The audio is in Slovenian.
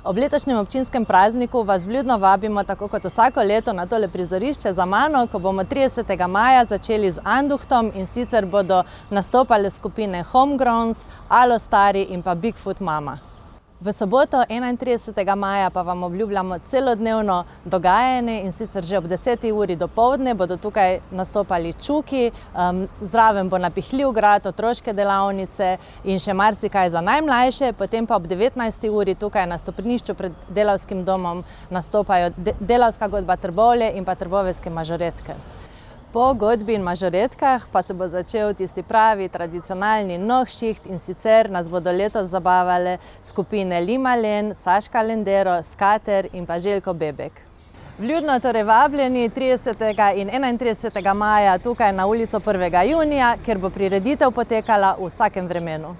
Ob letošnjem občinskem prazniku vas vljudno vabimo, tako kot vsako leto, na tole prizorišče za mano, ko bomo 30. maja začeli z Anduhtom, in sicer bodo nastopale skupine Homegrowns, Alostari in pa Bigfoot Mama. V soboto 31. maja pa vam obljubljamo celodnevno dogajanje, in sicer že ob 10. uri dopoldne bodo tukaj nastopali Čuki, zraven bo napihljiv grad, otroške delavnice in še marsikaj za najmlajše. Potem pa ob 19. uri tukaj na stopnišču pred Delavskim domom nastopajo Delavska godba Trbovlje in pa Trboveljske mažoretke. Po godbi in mažoretkah pa se bo začel tisti pravi tradicionalni Nohšiht, in sicer nas bodo letos zabavale skupine Limalen, Saška Lendero, Skater in pa Željko Bebek. Vljudno torej vabljeni 30. in 31. maja tukaj na ulico 1. junija, kjer bo prireditev potekala v vsakem vremenu.